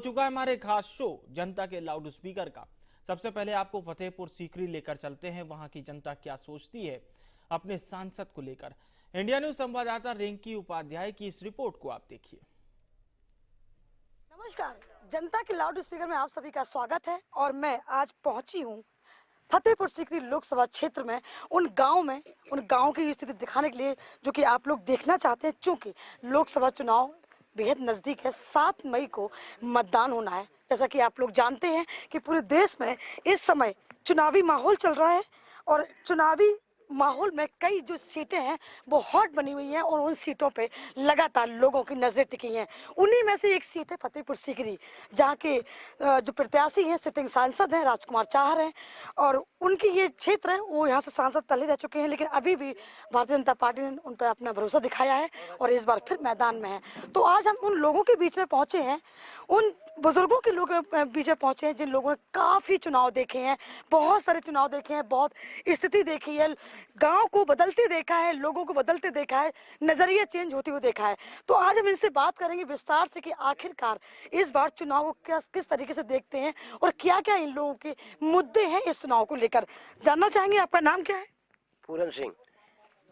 चुका है हमारे खास शो जनता के लाउड स्पीकर का। सबसे पहले आपको फतेहपुर सीकरी लेकर चलते हैं, वहां की जनता क्या सोचती है अपने सांसद को लेकर। इंडिया न्यूज संवाददाता रिंकी उपाध्याय की इस रिपोर्ट को आप देखिए। नमस्कार, जनता के लाउड स्पीकर में आप सभी का स्वागत है और मैं आज पहुंची हूं फतेहपुर सीकरी लोकसभा क्षेत्र में, उन गांव की स्थिति दिखाने के लिए जो कि आप लोग देखना चाहते हैं। चूंकि लोकसभा चुनाव बेहद नज़दीक है, 7 मई को मतदान होना है। जैसा कि आप लोग जानते हैं कि पूरे देश में इस समय चुनावी माहौल चल रहा है और चुनावी माहौल में कई जो सीटें हैं वो हॉट बनी हुई हैं और उन सीटों पे लगातार लोगों की नज़र टिकी हैं। उन्हीं में से एक सीट है फतेहपुर सीकरी, जहाँ के जो प्रत्याशी हैं, सिटिंग सांसद हैं राजकुमार चाहर हैं और उनकी ये क्षेत्र है, वो यहाँ से सांसद पहले रह चुके हैं, लेकिन अभी भी भारतीय जनता पार्टी ने उन पर अपना भरोसा दिखाया है और इस बार फिर मैदान में है। तो आज हम उन लोगों के बीच में पहुँचे हैं, उन बुजुर्गों के लोगों के बीच में पहुंचे हैं जिन लोगों ने काफ़ी चुनाव देखे हैं, बहुत सारे चुनाव देखे हैं, बहुत स्थिति देखी है, गांव को बदलते देखा है, लोगों को बदलते देखा है, नज़रिया चेंज होते हुए देखा है। तो आज हम इनसे बात करेंगे विस्तार से कि आखिरकार इस बार चुनाव को किस तरीके से देखते हैं और क्या क्या इन लोगों के मुद्दे हैं इस चुनाव को लेकर। जानना चाहेंगे, आपका नाम क्या है? पूरन सिंह।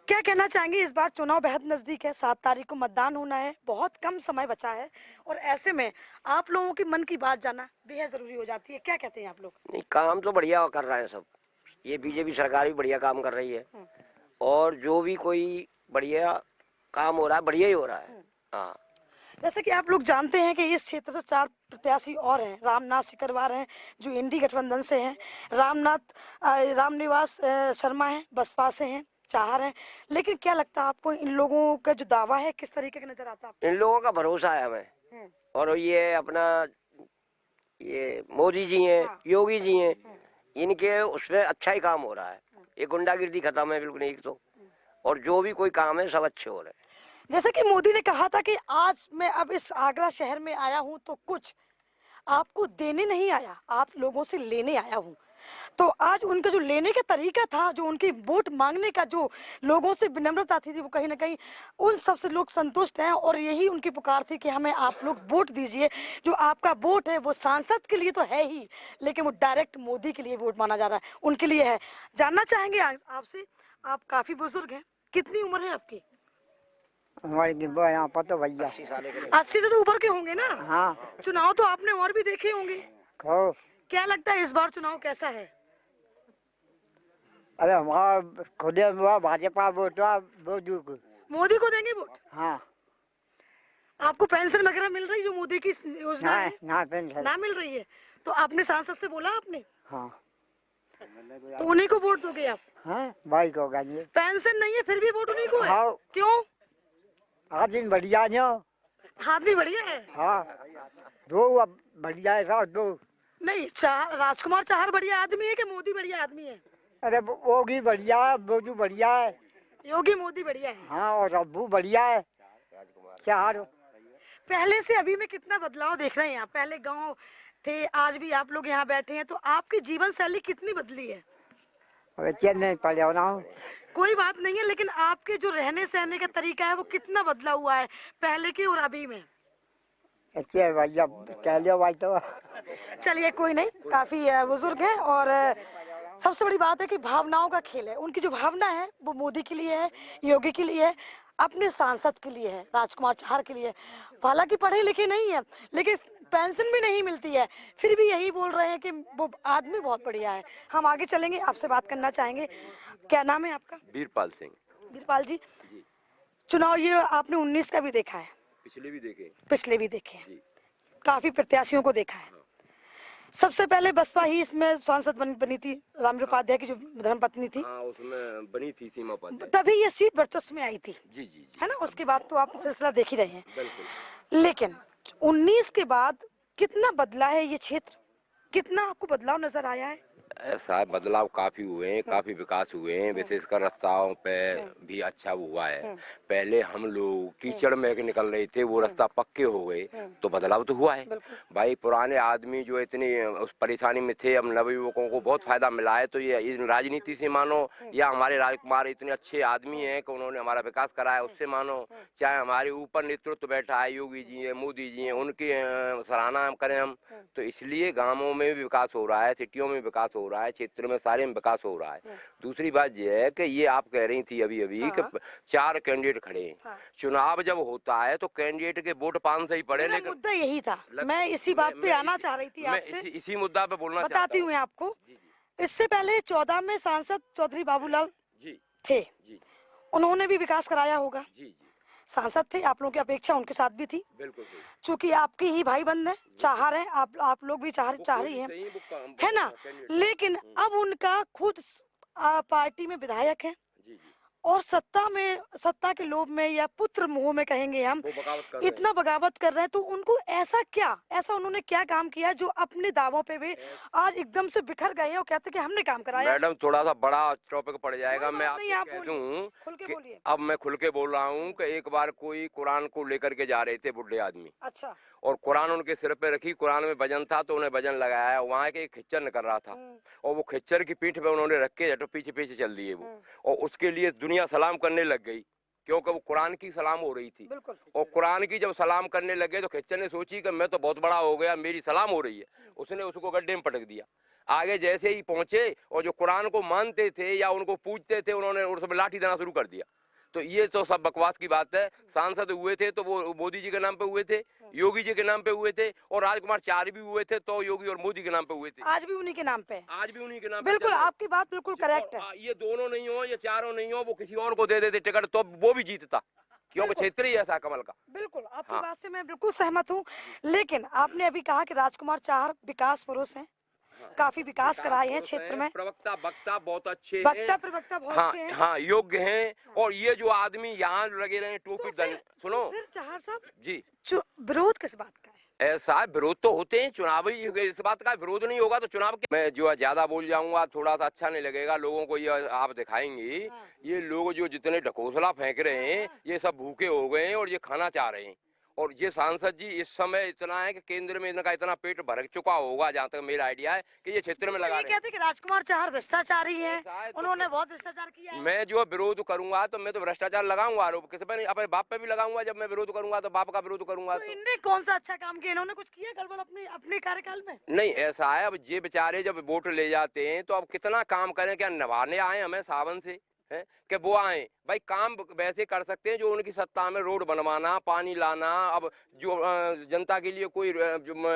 क्या कहना चाहेंगे, इस बार चुनाव बेहद नजदीक है, 7 तारीख को मतदान होना है, बहुत कम समय बचा है और ऐसे में आप लोगों के मन की बात जानना बेहद जरूरी हो जाती है। क्या कहते हैं आप लोग? नहीं, काम तो बढ़िया कर रहे हैं सब। ये बीजेपी सरकार भी बढ़िया काम कर रही है और जो भी कोई बढ़िया काम हो रहा है बढ़िया ही हो रहा है। हाँ, जैसे कि आप लोग जानते हैं कि इस क्षेत्र से 4 प्रत्याशी और हैं। रामनाथ सिकरवार हैं जो इंडी गठबंधन से हैं, रामनिवास शर्मा हैं बसपा से हैं, चाहर हैं। लेकिन क्या लगता है आपको, इन लोगों का जो दावा है किस तरीके का नजर आता है? इन लोगों का भरोसा है हमें और ये अपना ये मोदी जी हैं, योगी जी हैं, इनके उसमें अच्छा ही काम हो रहा है। ये गुंडागिर्दी खत्म है बिल्कुल एक तो, और जो भी कोई काम है सब अच्छे हो रहे हैं। जैसे कि मोदी ने कहा था कि आज मैं अब इस आगरा शहर में आया हूं तो कुछ आपको देने नहीं आया, आप लोगों से लेने आया हूं। तो आज उनका जो लेने का तरीका था, जो उनकी वोट मांगने का जो लोगों से विनम्रता थी, वो कहीं ना कहीं उन सबसे लोग संतुष्ट हैं और यही उनकी पुकार थी कि हमें आप लोग वोट दीजिए। जो आपका वोट है वो सांसद के लिए तो है ही, लेकिन वो डायरेक्ट मोदी के लिए वोट माना जा रहा है, उनके लिए है। जानना चाहेंगे आपसे, आप काफी बुजुर्ग हैं, कितनी उम्र है आपकी? यहाँ पर तो भैया 80 से तो ऊपर के होंगे ना? हाँ। चुनाव तो आपने और भी देखे होंगे, क्या लगता है इस बार चुनाव कैसा है? अरे वहाँ खुद भाजपा वोट मोदी को देंगे वोट? हाँ। आपको पेंशन वगैरह मिल रही जो मोदी की योजना है? ना पेंशन ना मिल रही है। तो आपने सांसद से बोला आपने? हाँ। तो उन्हीं को वोट दोगे आप? हाँ, भाई को गाइए। पेंशन नहीं है फिर भी वोट उन्हीं को है? हाँ। क्यों? आदमी बढ़िया जो। आदमी बढ़िया है? हाँ, दो अब बढ़िया है, सब दो। नहीं, राजकुमार चाहर बढ़िया आदमी है कि मोदी बढ़िया आदमी है? अरे योगी बढ़िया है, बोजू बढ़िया है। योगी मोदी बढ़िया है? हाँ, और अब्बू बढ़िया है। चार पहले से अभी में कितना बदलाव देख रहे हैं आप? पहले गांव थे, आज भी आप लोग यहाँ बैठे हैं, तो आपकी जीवन शैली कितनी बदली है? चेन्नई पड़े ना। कोई बात नहीं है, लेकिन आपके जो रहने सहने का तरीका है वो कितना बदला हुआ है पहले के और अभी में? अच्छे भैया कह लियो भाई तो। चलिए कोई नहीं, काफी बुजुर्ग हैं और सबसे बड़ी बात है कि भावनाओं का खेल है। उनकी जो भावना है वो मोदी के लिए है, योगी के लिए है, अपने सांसद के लिए है, राजकुमार चाहर के लिए। हालांकि पढ़े लिखे नहीं है, लेकिन पेंशन भी नहीं मिलती है, फिर भी यही बोल रहे हैं कि वो आदमी बहुत बढ़िया है। हम आगे चलेंगे, आपसे बात करना चाहेंगे। क्या नाम है आपका? वीरपाल सिंह। वीरपाल जी, चुनाव ये आपने 19 का भी देखा है? पिछले भी देखे हैं, काफी प्रत्याशियों को देखा है। सबसे पहले बसपा ही इसमें सांसद बनी थी, रामजी उपाध्याय की जो धर्मपत्नी थी। हाँ, उसमें बनी थी सीमा उपाध्याय, तभी ये सीट वर्चस्व में आई थी। जी है ना? उसके बाद तो आप सिलसिला देख ही रहे हैं। बिल्कुल। लेकिन 19 के बाद कितना बदला है ये क्षेत्र, कितना आपको बदलाव नजर आया है? ऐसा है, बदलाव काफी हुए हैं, काफी विकास हुए हैं, विशेषकर रास्ताओं पे भी अच्छा हुआ है। पहले हम लोग कीचड़ में के निकल रहे थे, वो रास्ता पक्के हो गए, तो बदलाव तो हुआ है भाई। पुराने आदमी जो इतनी उस परेशानी में थे, अब नवयुवकों को बहुत फायदा मिला है। तो ये इस राजनीति से मानो, या हमारे राजकुमार इतने अच्छे आदमी हैं कि उन्होंने हमारा विकास कराया, उससे मानो, चाहे हमारे ऊपर नेतृत्व बैठा है, योगी जी है, मोदी जी हैं, उनकी सराहना करें हम। तो इसलिए गांवों में भी विकास हो रहा है, सिटियों में विकास हो रहा है, क्षेत्र में सारे में विकास हो रहा है। दूसरी बात यह है कि ये आप कह रही थी अभी अभी कि 4 कैंडिडेट खड़े हैं। चुनाव जब होता है तो कैंडिडेट के वोट 5 से ही पड़े, लेकिन मुद्दा यही था, मैं इसी बात पे आना चाह रही थी आपसे, इसी मुद्दा पे बोलना बताती हूँ आपको। इससे पहले 14 में सांसद चौधरी बाबूलाल जी थे, जी उन्होंने भी विकास कराया होगा, जी जी सांसद थे, आप लोगों की अपेक्षा उनके साथ भी थी, बिल्कुल। चूंकि आपके ही भाई बंद हैं, चाह रहे हैं, आप लोग भी चाह रही हैं, है ना। लेकिन अब उनका खुद पार्टी में विधायक है और सत्ता के लोभ में या पुत्र मोह में कहेंगे हम, इतना बगावत कर रहे हैं। तो उनको ऐसा उन्होंने क्या काम किया जो अपने दावों पे भी आज एकदम से बिखर गए हैं और कहते हैं कि हमने काम कराया। मैडम थोड़ा सा बड़ा टॉपिक पड़ जाएगा, मैं आप कह दूं खुल के बोलिए। अब मैं खुल के बोल रहा हूँ कि एक बार कोई कुरान को लेकर के जा रहे थे बुढ़े आदमी, अच्छा, और कुरान उनके सिर पे रखी, कुरान में वजन था तो उन्हें वजन लगाया, वहाँ के एक खच्चर निकल रहा था, और वो खच्चर की पीठ पे उन्होंने रख के पीछे पीछे चल दिए वो, और उसके लिए दुनिया सलाम करने लग गई, क्योंकि वो कुरान की सलाम हो रही थी। और कुरान की जब सलाम करने लगे तो खच्चर ने सोची कि मैं तो बहुत बड़ा हो गया, मेरी सलाम हो रही है, उसने उसको गड्ढे में पटक दिया। आगे जैसे ही पहुंचे और जो कुरान को मानते थे या उनको पूजते थे, उन्होंने उसमें लाठी देना शुरू कर दिया। तो ये तो सब बकवास की बात है। सांसद हुए थे तो वो मोदी जी के नाम पे हुए थे, योगी जी के नाम पे हुए थे, और राजकुमार 4 भी हुए थे तो योगी और मोदी के नाम पे हुए थे। आज भी उन्हीं के नाम पे, आज भी उन्हीं के नाम बिल्कुल पे। आपकी बात बिल्कुल करेक्ट है। ये दोनों नहीं हो, ये चारों नहीं हो, वो किसी और को दे देते टिकट तो वो भी जीतता, क्योंकि क्षेत्र ही ऐसा कमल का। बिल्कुल आपकी बात से मैं बिल्कुल सहमत हूँ। लेकिन आपने अभी कहा कि राजकुमार 4 विकास पुरुष हैं, काफी विकास कराए हैं क्षेत्र में, प्रवक्ता वक्ता बहुत अच्छे हैं, प्रवक्ता बहुत हाँ अच्छे हैं, हाँ योग्य हैं। और ये जो आदमी यहाँ लगे रहे टोपी सुनो फिर चाहर साहब जी, विरोध किस बात का है? ऐसा विरोध तो होते हैं, चुनावी इस बात का विरोध नहीं होगा तो चुनाव के मैं जो ज्यादा बोल जाऊंगा थोड़ा सा अच्छा नहीं लगेगा लोगों को, ये आप दिखाएंगे। ये लोग जो जितने ढकोसला फेंक रहे हैं ये सब भूखे हो गए हैं और ये खाना चाह रहे हैं। और ये सांसद जी इस समय इतना है कि केंद्र में इनका इतना पेट भर चुका होगा, जहाँ तक मेरा आइडिया है कि ये क्षेत्र में लगा रहे हैं। कहते हैं कि राजकुमार 4 भ्रष्टाचारी हैं, उन्होंने बहुत भ्रष्टाचार किया है। मैं जो विरोध करूंगा तो मैं तो भ्रष्टाचार लगाऊंगा आरोप, किसी पर नहीं, अपने बाप पे भी लगाऊंगा। जब मैं विरोध करूंगा तो बाप का विरोध करूंगा। तो इनने कौन सा अच्छा काम किया? इन्होंने कुछ किया गड़बड़ अपने कार्यकाल में? नहीं, ऐसा है अब ये बेचारे जब वोट ले जाते हैं तो अब कितना काम करें, क्या नवाने आए हमें सावन से है कि वो आए भाई, काम वैसे कर सकते हैं जो उनकी सत्ता में, रोड बनवाना, पानी लाना, अब जो जनता के लिए कोई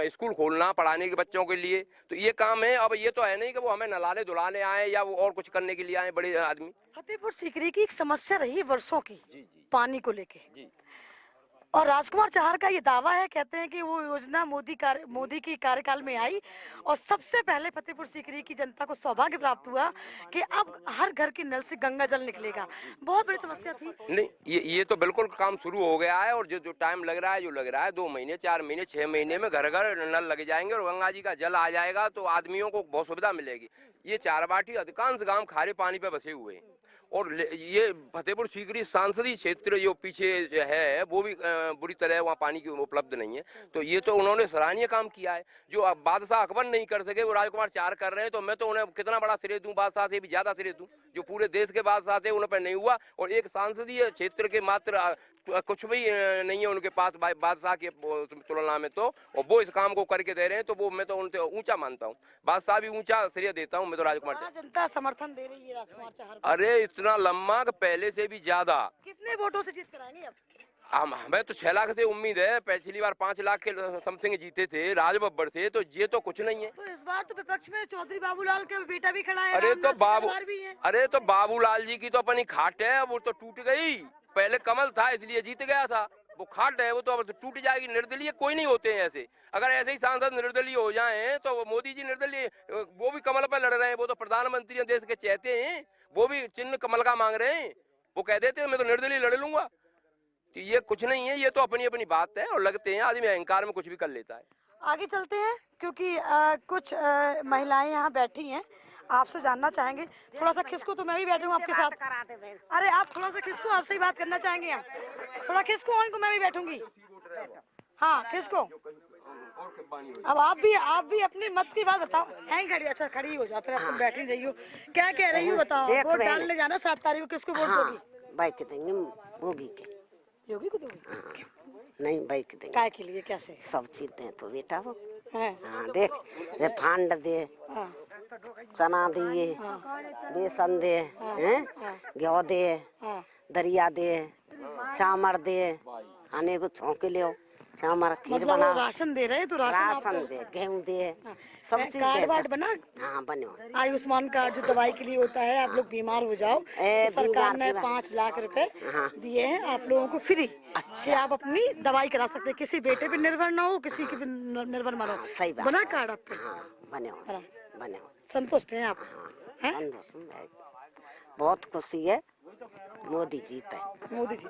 स्कूल खोलना पढ़ाने के बच्चों के लिए, तो ये काम है। अब ये तो है नहीं कि वो हमें नलाने धुलाने आए या वो और कुछ करने के लिए आए बड़े आदमी। फतेहपुर सीकरी की एक समस्या रही है वर्षों की, पानी को लेके, और राजकुमार चाहर का ये दावा है, कहते हैं कि वो योजना मोदी की कार्यकाल में आई और सबसे पहले फतेहपुर सीकरी की जनता को सौभाग्य प्राप्त हुआ कि अब हर घर के नल से गंगा जल निकलेगा। बहुत बड़ी समस्या थी। नहीं, ये तो बिल्कुल काम शुरू हो गया है, और जो टाइम लग रहा है 2 महीने 4 महीने 6 महीने में घर घर नल लग जाएंगे और गंगा जी का जल आ जाएगा, तो आदमियों को बहुत सुविधा मिलेगी। ये चारबाटी अधिकांश गाँव खारे पानी पे बसे हुए हैं, और ये फतेहपुर सीकरी सांसदीय क्षेत्र जो पीछे है वो भी बुरी तरह वहाँ पानी की उपलब्ध नहीं है। तो ये तो उन्होंने सराहनीय काम किया है। जो अब बादशाह अकबर नहीं कर सके वो राजकुमार 4 कर रहे हैं, तो मैं तो उन्हें कितना बड़ा श्रेय दूं, बादशाह से भी ज्यादा श्रेय दूं। जो पूरे देश के बादशाह थे उन पर नहीं हुआ, और एक सांसदीय क्षेत्र के मात्र कुछ भी नहीं है उनके पास बादशाह की तुलना में, तो और वो इस काम को करके दे रहे हैं, तो वो मैं तो उनसे ऊंचा मानता हूँ। बादशाह भी ऊंचा श्रेय देता हूँ मैं तो राजकुमार 4। जनता समर्थन दे रही है राजकुमार चाहर को। अरे इतना लम्बा कि पहले से भी ज्यादा। कितने वोटों से जीत कराएंगे अब? हमें तो 6 लाख से उम्मीद है, पिछली बार 5 लाख के समथिंग जीते थे राज बब्बर से, तो ये तो कुछ नहीं है। तो इस बार तो विपक्ष में चौधरी बाबूलाल का बेटा भी खड़ा है। अरे तो बाबूलाल जी की तो अपनी खाट है, वो तो टूट गई। पहले कमल था इसलिए जीत गया था, वो खाट है, वो तो अब टूट जाएगी। निर्दलीय कोई नहीं होते हैं ऐसे। अगर ऐसे ही सांसद निर्दलीय हो जाएं तो मोदी जी निर्दलीय, वो भी कमल पर लड़ रहे हैं, वो तो प्रधानमंत्री देश के चाहते हैं, वो भी चिन्ह कमल का मांग रहे हैं। वो कह देते हैं मैं तो निर्दलीय लड़ लूंगा। तो ये कुछ नहीं है, ये तो अपनी अपनी बात है, और लगते हैं आदमी अहंकार में कुछ भी कर लेता है। आगे चलते हैं क्योंकि कुछ महिलाएं यहाँ बैठी हैं आपसे जानना चाहेंगे। थोड़ा सा खिसको तो मैं भी बैठूंगा आपके साथ। अरे आप थोड़ा सा खिसको, आपसे ही बात करना चाहेंगे हम। थोड़ा खिसको इनको, मैं भी बैठूंगी। हाँ खिसको। अब आप भी अपनी मत की बात बताओ। है खड़ी? अच्छा खड़ी हो जाओ, फिर आप बैठी रही हो। क्या कह रही हो बताओ? वोट डालने जाना 7 तारीख को, किसको वोट दोगी? बाइक देंगे मोगी के। योगी को दोगी? नहीं बाइक देंगे। काय के लिए? कैसे? सब चीज दे तो बेटा वो। हैं? हाँ देख, रिफांड दे, हाँ, चना दिए, बेसन दे, हैं, गेहूं दे, हाँ। दरिया दे, चामर दे, आने को छौके ले चामर खीर मतलब बना, वो राशन दे रहे हैं, तो राशन राशन दे, गेहूं दे, सब चीज कार्ड दे। वार्ड बना? हाँ बने हो। आयुष्मान कार्ड जो दवाई के लिए होता है, आप लोग बीमार हो जाओ तो सरकार ने 5 लाख रुपए दिए हैं आप लोगों को फ्री। अच्छा, आप अपनी दवाई करा सकते हैं, किसी बेटे पे निर्भर ना हो, किसी के पे निर्भर ना हो। सही बात। बना कार्ड आपको? हाँ बने हो, बना। बने हो। संतुष्ट हैं आप? हैं? संतोष है। बहुत खुशी है, मोदी जीता है। मोदी जी।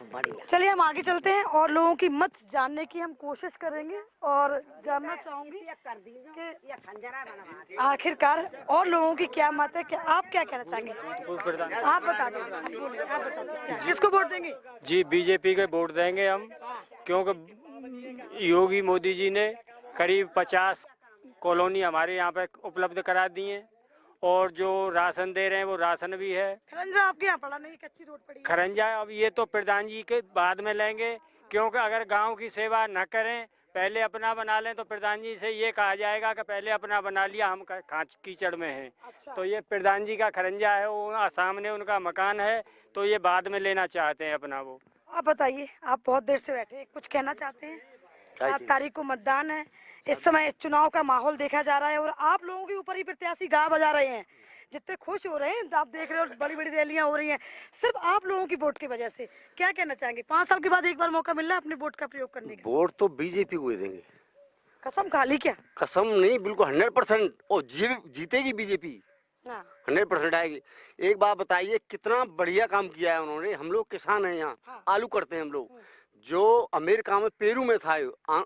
बढ़िया। चलिए हम आगे चलते हैं और लोगों की मत जानने की हम कोशिश करेंगे और जानना चाहूंगी कि आखिरकार और लोगों की क्या मत है। क्या आप क्या कहना चाहेंगे? आप बता दो, आप बता दो किसको वोट देंगे? जी बीजेपी के वोट देंगे हम, क्योंकि योगी मोदी जी ने करीब 50 कॉलोनी हमारे यहाँ पे उपलब्ध करा दी हैं, और जो राशन दे रहे हैं वो राशन भी है। खरंजा आपके यहाँ पड़ा नहीं, कच्ची रोड पड़ी है। खरंजा अब ये तो प्रधान जी के बाद में लेंगे, क्योंकि अगर गांव की सेवा न करें, पहले अपना बना लें, तो प्रधान जी से ये कहा जाएगा कि पहले अपना बना लिया, हम खांच कीचड़ में हैं। अच्छा। तो ये प्रधान जी का खरंजा है, वो सामने उनका मकान है, तो ये बाद में लेना चाहते हैं अपना वो। आप बताइए, आप बहुत देर से बैठे हैं, कुछ कहना चाहते हैं? 7 तारीख को मतदान है, इस समय चुनाव का माहौल देखा जा रहा है और आप लोगों के ऊपर ही प्रत्याशी गा बजा रहे हैं। जितने खुश हो रहे हैं, आप देख रहे हो बड़ी बड़ी रैलियां हो रही हैं सिर्फ आप लोगों की वोट की वजह से। क्या कहना चाहेंगे? 5 साल के बाद एक बार मौका मिल रहा है अपने वोट का प्रयोग करने का। वोट तो बीजेपी को ही देंगे। कसम खा ली क्या? कसम नहीं, बिल्कुल 100%। और जीतेगी बीजेपी, हाँ। 100% आएगी। एक बात बताइए, कितना बढ़िया काम किया है उन्होंने। हम लोग किसान हैं यहाँ, हाँ। आलू करते हैं हम लोग। जो अमेरिका में पेरू में था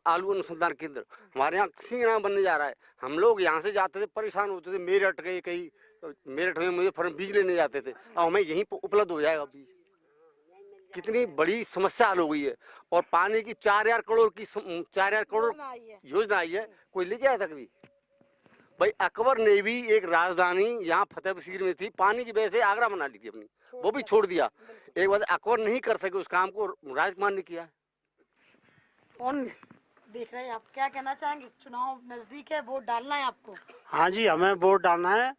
आलू अनुसंधान केंद्र, हमारे यहाँ सिंगना बनने जा रहा है। हम लोग यहाँ से जाते थे, परेशान होते थे, मेरठ गए, कहीं मेरठ में मुजफ्फरपुर बीज लेने जाते थे, अब हमें यहीं पर उपलब्ध हो जाएगा बीज। कितनी बड़ी समस्या हल हो गई है। और पानी की 4000 करोड़ की 4000 करोड़ योजना आई है, कोई लेके आया था कभी? भाई अकबर ने भी एक राजधानी यहाँ फतेहपुर सीकरी में थी, पानी की वजह से आगरा बना ली थी अपनी, वो भी छोड़ दिया। एक बात अकबर नहीं कर सके उस काम को, राजकुमार ने किया। कौन देख रहे हैं आप? क्या कहना चाहेंगे? चुनाव नजदीक है, वोट डालना है आपको। हाँ जी, हमें वोट डालना है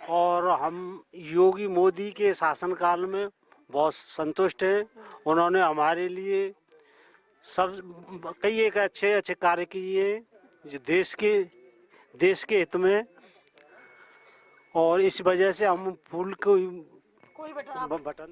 और हम योगी मोदी के शासनकाल में बहुत संतुष्ट हैं। उन्होंने हमारे लिए सब कई एक अच्छे अच्छे कार्य किए जो देश के हित में, और इस वजह से हम फूल को कोई बटन